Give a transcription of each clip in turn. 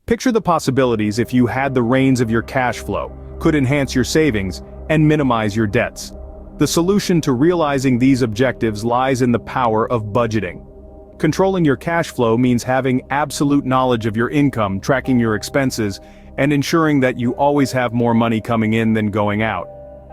Picture the possibilities if you had the reins of your cash flow, could enhance your savings, and minimize your debts. The solution to realizing these objectives lies in the power of budgeting. Controlling your cash flow means having absolute knowledge of your income, tracking your expenses, and ensuring that you always have more money coming in than going out.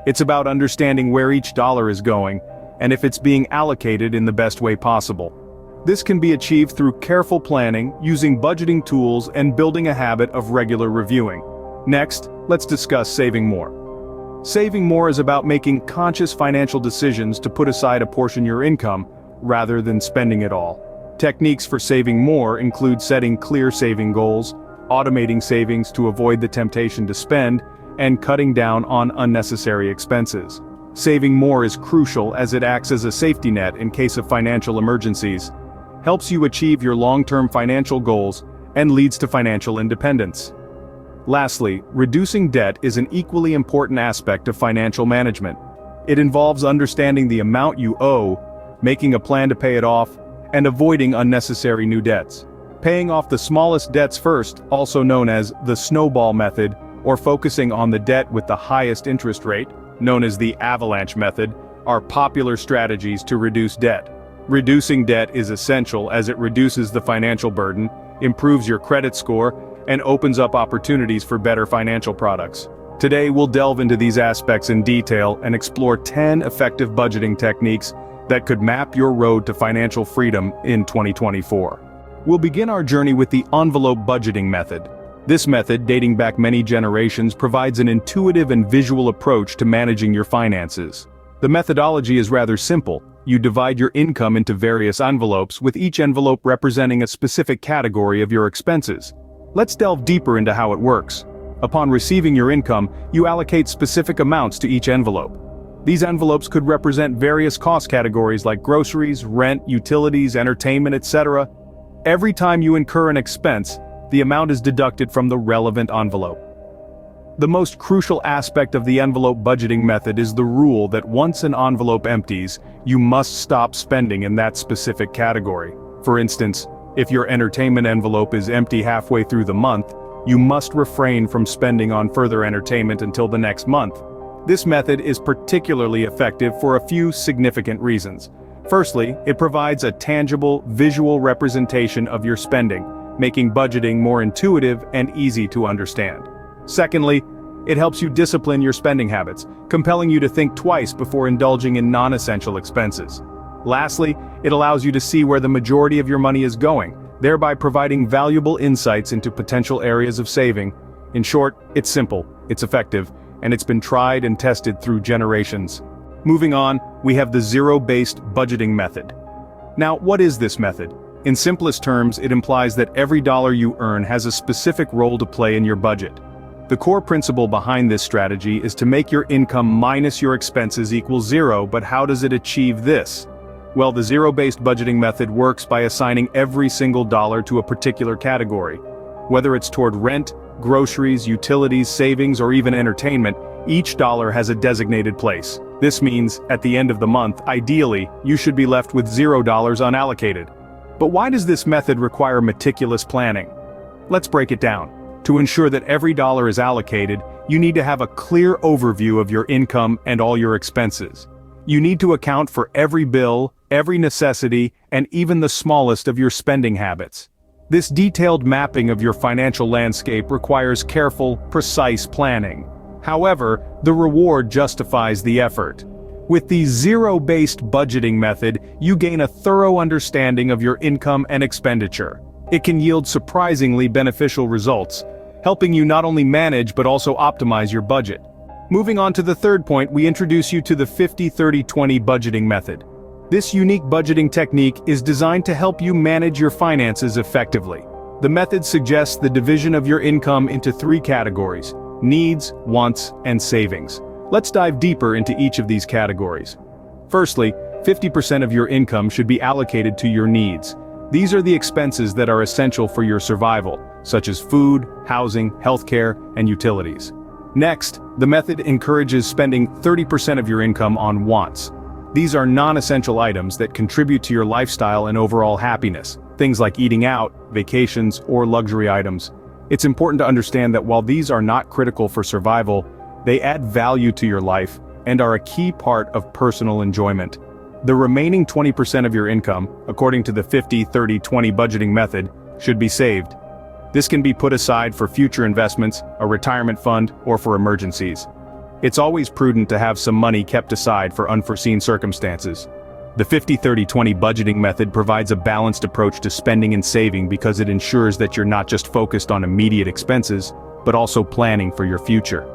It's about understanding where each dollar is going, and if it's being allocated in the best way possible. This can be achieved through careful planning, using budgeting tools, and building a habit of regular reviewing. Next, let's discuss saving more. Saving more is about making conscious financial decisions to put aside a portion of your income, rather than spending it all. Techniques for saving more include setting clear saving goals, automating savings to avoid the temptation to spend, and cutting down on unnecessary expenses. Saving more is crucial as it acts as a safety net in case of financial emergencies, helps you achieve your long-term financial goals, and leads to financial independence. Lastly, reducing debt is an equally important aspect of financial management. It involves understanding the amount you owe, making a plan to pay it off, and avoiding unnecessary new debts. Paying off the smallest debts first, also known as the snowball method, or focusing on the debt with the highest interest rate, known as the avalanche method, are popular strategies to reduce debt. Reducing debt is essential as it reduces the financial burden, improves your credit score, and opens up opportunities for better financial products. Today we'll delve into these aspects in detail and explore 10 effective budgeting techniques that could map your road to financial freedom in 2024. We'll begin our journey with the envelope budgeting method. This method, dating back many generations, provides an intuitive and visual approach to managing your finances. The methodology is rather simple. You divide your income into various envelopes, with each envelope representing a specific category of your expenses. Let's delve deeper into how it works. Upon receiving your income, you allocate specific amounts to each envelope. These envelopes could represent various cost categories like groceries, rent, utilities, entertainment, etc. Every time you incur an expense, the amount is deducted from the relevant envelope. The most crucial aspect of the envelope budgeting method is the rule that once an envelope empties, you must stop spending in that specific category. For instance, if your entertainment envelope is empty halfway through the month, you must refrain from spending on further entertainment until the next month. This method is particularly effective for a few significant reasons. Firstly, it provides a tangible, visual representation of your spending, making budgeting more intuitive and easy to understand. Secondly, it helps you discipline your spending habits, compelling you to think twice before indulging in non-essential expenses. Lastly, it allows you to see where the majority of your money is going, thereby providing valuable insights into potential areas of saving. In short, it's simple, it's effective, and it's been tried and tested through generations. Moving on, we have the zero-based budgeting method. Now, what is this method? In simplest terms, it implies that every dollar you earn has a specific role to play in your budget. The core principle behind this strategy is to make your income minus your expenses equal zero, but how does it achieve this? Well, the zero-based budgeting method works by assigning every single dollar to a particular category. Whether it's toward rent, groceries, utilities, savings, or even entertainment, each dollar has a designated place. This means, at the end of the month, ideally, you should be left with $0 unallocated. But why does this method require meticulous planning? Let's break it down. To ensure that every dollar is allocated, you need to have a clear overview of your income and all your expenses. You need to account for every bill, every necessity, and even the smallest of your spending habits. This detailed mapping of your financial landscape requires careful, precise planning. However, the reward justifies the effort. With the zero-based budgeting method, you gain a thorough understanding of your income and expenditure. It can yield surprisingly beneficial results, helping you not only manage but also optimize your budget. Moving on to the third point, we introduce you to the 50-30-20 budgeting method. This unique budgeting technique is designed to help you manage your finances effectively. The method suggests the division of your income into three categories: needs, wants, and savings. Let's dive deeper into each of these categories. Firstly, 50% of your income should be allocated to your needs. These are the expenses that are essential for your survival, such as food, housing, healthcare, and utilities. Next, the method encourages spending 30% of your income on wants. These are non-essential items that contribute to your lifestyle and overall happiness, things like eating out, vacations, or luxury items. It's important to understand that while these are not critical for survival, they add value to your life and are a key part of personal enjoyment. The remaining 20% of your income, according to the 50-30-20 budgeting method, should be saved. This can be put aside for future investments, a retirement fund, or for emergencies. It's always prudent to have some money kept aside for unforeseen circumstances. The 50-30-20 budgeting method provides a balanced approach to spending and saving because it ensures that you're not just focused on immediate expenses, but also planning for your future.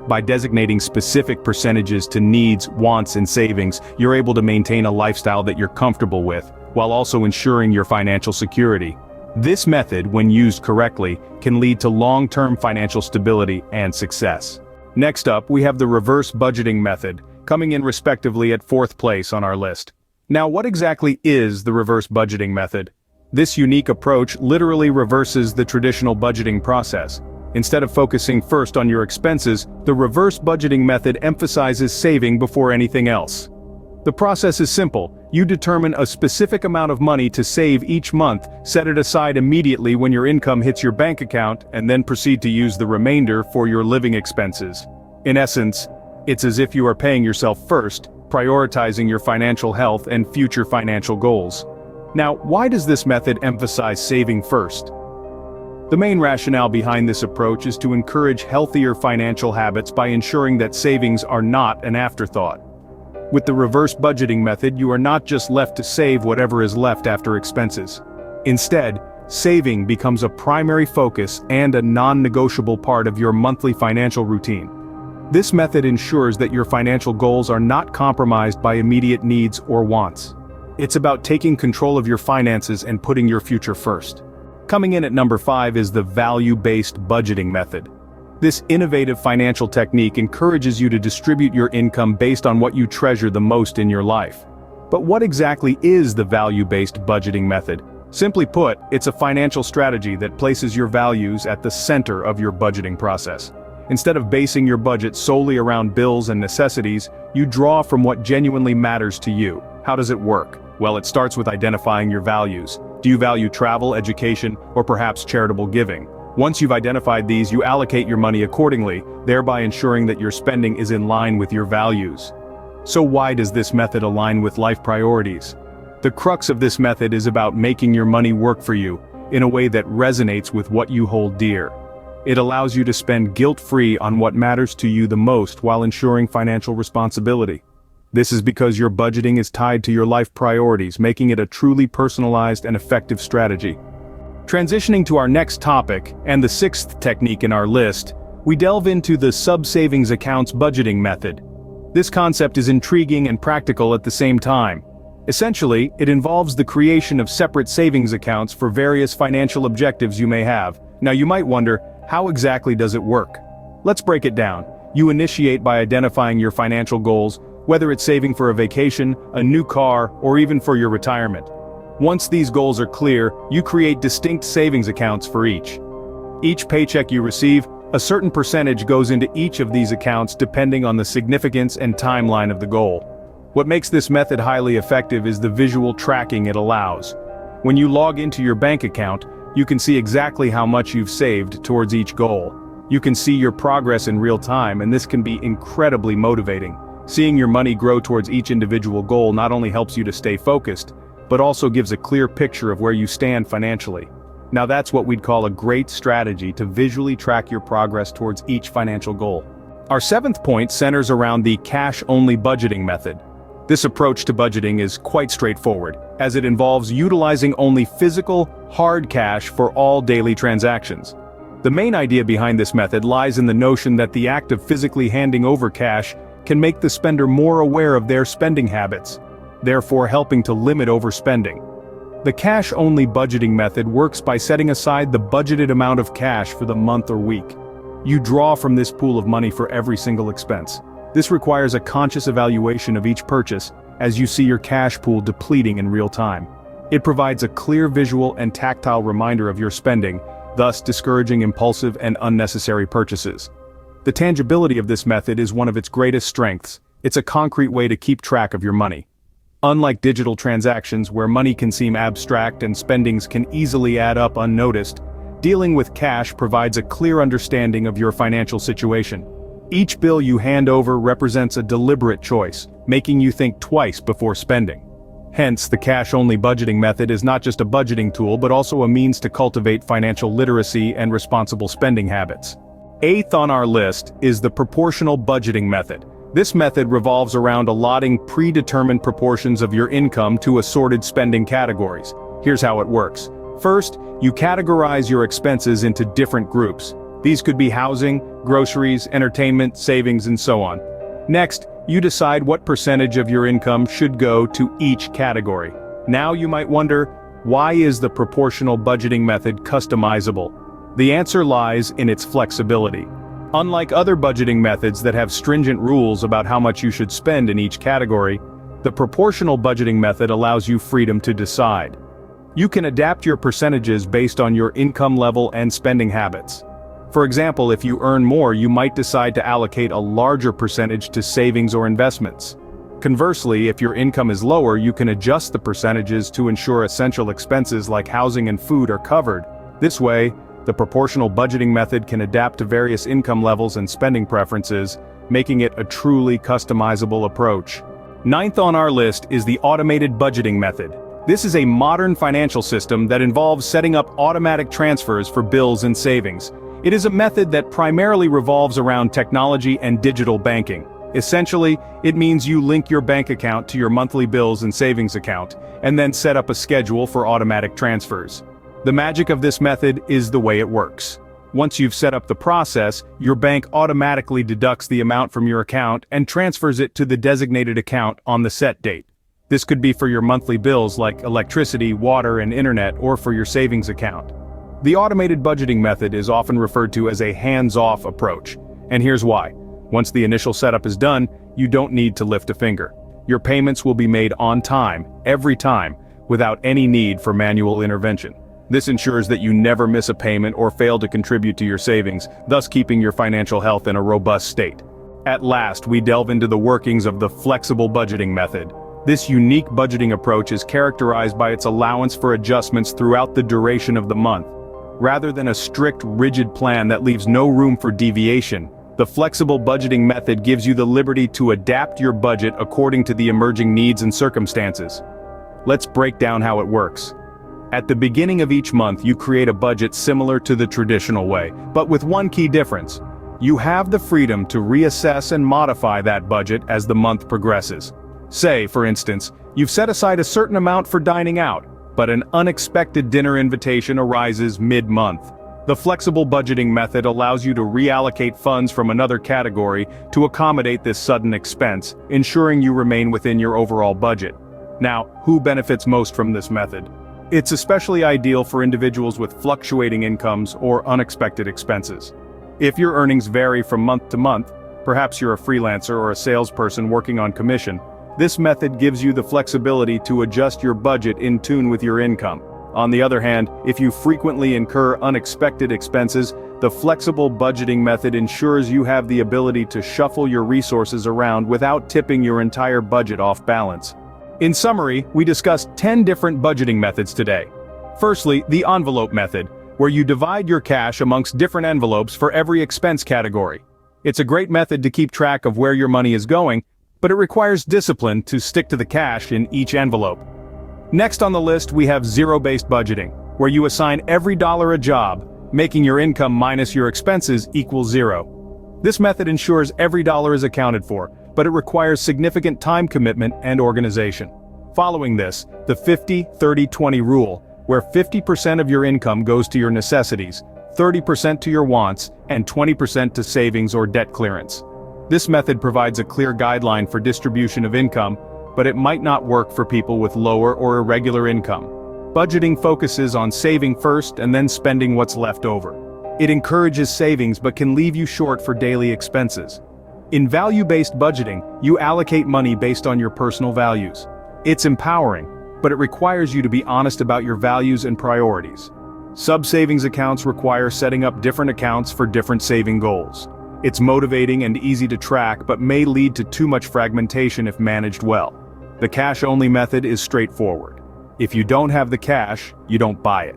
By designating specific percentages to needs, wants, and savings, you're able to maintain a lifestyle that you're comfortable with, while also ensuring your financial security. This method, when used correctly, can lead to long-term financial stability and success. Next up, we have the reverse budgeting method, coming in respectively at 4th place on our list. Now, what exactly is the reverse budgeting method? This unique approach literally reverses the traditional budgeting process. Instead of focusing first on your expenses, the reverse budgeting method emphasizes saving before anything else. The process is simple. You determine a specific amount of money to save each month, set it aside immediately when your income hits your bank account, and then proceed to use the remainder for your living expenses. In essence, it's as if you are paying yourself first, prioritizing your financial health and future financial goals. Now, why does this method emphasize saving first? The main rationale behind this approach is to encourage healthier financial habits by ensuring that savings are not an afterthought. With the reverse budgeting method, you are not just left to save whatever is left after expenses. Instead, saving becomes a primary focus and a non-negotiable part of your monthly financial routine. This method ensures that your financial goals are not compromised by immediate needs or wants. It's about taking control of your finances and putting your future first. Coming in at number 5 is the value-based budgeting method. This innovative financial technique encourages you to distribute your income based on what you treasure the most in your life. But what exactly is the value-based budgeting method? Simply put, it's a financial strategy that places your values at the center of your budgeting process. Instead of basing your budget solely around bills and necessities, you draw from what genuinely matters to you. How does it work? Well, it starts with identifying your values. Do you value travel, education, or perhaps charitable giving? Once you've identified these, you allocate your money accordingly, thereby ensuring that your spending is in line with your values. So why does this method align with life priorities? The crux of this method is about making your money work for you, in a way that resonates with what you hold dear. It allows you to spend guilt-free on what matters to you the most while ensuring financial responsibility. This is because your budgeting is tied to your life priorities, making it a truly personalized and effective strategy. Transitioning to our next topic, and the 6th technique in our list, we delve into the sub-savings accounts budgeting method. This concept is intriguing and practical at the same time. Essentially, it involves the creation of separate savings accounts for various financial objectives you may have. Now you might wonder, how exactly does it work? Let's break it down. You initiate by identifying your financial goals, whether it's saving for a vacation, a new car, or even for your retirement. Once these goals are clear, you create distinct savings accounts for each. Each paycheck you receive, a certain percentage goes into each of these accounts depending on the significance and timeline of the goal. What makes this method highly effective is the visual tracking it allows. When you log into your bank account, you can see exactly how much you've saved towards each goal. You can see your progress in real time, and this can be incredibly motivating. Seeing your money grow towards each individual goal not only helps you to stay focused, but also gives a clear picture of where you stand financially. Now that's what we'd call a great strategy to visually track your progress towards each financial goal. Our 7th point centers around the cash-only budgeting method. This approach to budgeting is quite straightforward, as it involves utilizing only physical, hard cash for all daily transactions. The main idea behind this method lies in the notion that the act of physically handing over cash can make the spender more aware of their spending habits, therefore helping to limit overspending. The cash-only budgeting method works by setting aside the budgeted amount of cash for the month or week. You draw from this pool of money for every single expense. This requires a conscious evaluation of each purchase, as you see your cash pool depleting in real time. It provides a clear visual and tactile reminder of your spending, thus discouraging impulsive and unnecessary purchases. The tangibility of this method is one of its greatest strengths. It's a concrete way to keep track of your money. Unlike digital transactions where money can seem abstract and spendings can easily add up unnoticed, Dealing with cash provides a clear understanding of your financial situation. Each bill you hand over represents a deliberate choice, making you think twice before spending. Hence, the cash-only budgeting method is not just a budgeting tool but also a means to cultivate financial literacy and responsible spending habits. Eighth on our list is the proportional budgeting method. This method revolves around allotting predetermined proportions of your income to assorted spending categories. Here's how it works. First, you categorize your expenses into different groups. These could be housing, groceries, entertainment, savings, and so on. Next, you decide what percentage of your income should go to each category. Now you might wonder, why is the proportional budgeting method customizable? The answer lies in its flexibility. Unlike other budgeting methods that have stringent rules about how much you should spend in each category, the proportional budgeting method allows you freedom to decide. You can adapt your percentages based on your income level and spending habits. For example, if you earn more, you might decide to allocate a larger percentage to savings or investments. Conversely, if your income is lower, you can adjust the percentages to ensure essential expenses like housing and food are covered. This way, the proportional budgeting method can adapt to various income levels and spending preferences, making it a truly customizable approach. Ninth on our list is the automated budgeting method. This is a modern financial system that involves setting up automatic transfers for bills and savings. It is a method that primarily revolves around technology and digital banking. Essentially, it means you link your bank account to your monthly bills and savings account, and then set up a schedule for automatic transfers. The magic of this method is the way it works. Once you've set up the process, your bank automatically deducts the amount from your account and transfers it to the designated account on the set date. This could be for your monthly bills like electricity, water, and internet, or for your savings account. The automated budgeting method is often referred to as a hands-off approach, and here's why. Once the initial setup is done, you don't need to lift a finger. Your payments will be made on time, every time, without any need for manual intervention. This ensures that you never miss a payment or fail to contribute to your savings, thus keeping your financial health in a robust state. At last, we delve into the workings of the flexible budgeting method. This unique budgeting approach is characterized by its allowance for adjustments throughout the duration of the month. Rather than a strict, rigid plan that leaves no room for deviation, the flexible budgeting method gives you the liberty to adapt your budget according to the emerging needs and circumstances. Let's break down how it works. At the beginning of each month, you create a budget similar to the traditional way, but with one key difference. You have the freedom to reassess and modify that budget as the month progresses. Say, for instance, you've set aside a certain amount for dining out, but an unexpected dinner invitation arises mid-month. The flexible budgeting method allows you to reallocate funds from another category to accommodate this sudden expense, ensuring you remain within your overall budget. Now, who benefits most from this method? It's especially ideal for individuals with fluctuating incomes or unexpected expenses. If your earnings vary from month to month, perhaps you're a freelancer or a salesperson working on commission, this method gives you the flexibility to adjust your budget in tune with your income. On the other hand, if you frequently incur unexpected expenses, the flexible budgeting method ensures you have the ability to shuffle your resources around without tipping your entire budget off balance. In summary, we discussed 10 different budgeting methods today. Firstly, the envelope method, where you divide your cash amongst different envelopes for every expense category. It's a great method to keep track of where your money is going, but it requires discipline to stick to the cash in each envelope. Next on the list, we have zero-based budgeting, where you assign every dollar a job, making your income minus your expenses equal zero. This method ensures every dollar is accounted for, but it requires significant time commitment and organization. Following this, the 50-30-20 rule, where 50% of your income goes to your necessities, 30% to your wants, and 20% to savings or debt clearance. This method provides a clear guideline for distribution of income, but it might not work for people with lower or irregular income. Budgeting focuses on saving first and then spending what's left over. It encourages savings but can leave you short for daily expenses. In value-based budgeting, you allocate money based on your personal values. It's empowering, but it requires you to be honest about your values and priorities. Sub-savings accounts require setting up different accounts for different saving goals. It's motivating and easy to track but may lead to too much fragmentation if managed well. The cash-only method is straightforward. If you don't have the cash, you don't buy it.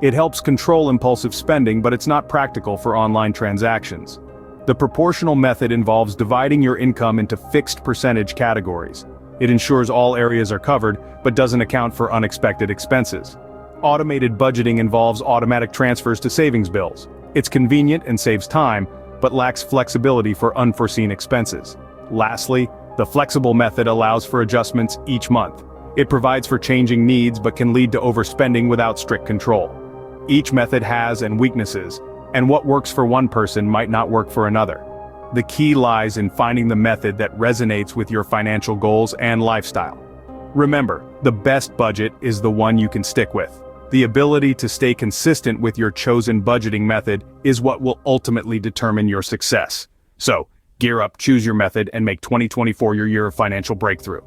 It helps control impulsive spending, but it's not practical for online transactions. The proportional method involves dividing your income into fixed percentage categories. It ensures all areas are covered, but doesn't account for unexpected expenses. Automated budgeting involves automatic transfers to savings bills. It's convenient and saves time, but lacks flexibility for unforeseen expenses. Lastly, the flexible method allows for adjustments each month. It provides for changing needs but can lead to overspending without strict control. Each method has weaknesses, and what works for one person might not work for another. The key lies in finding the method that resonates with your financial goals and lifestyle. Remember, the best budget is the one you can stick with. The ability to stay consistent with your chosen budgeting method is what will ultimately determine your success. So, gear up, choose your method, and make 2024 your year of financial breakthrough.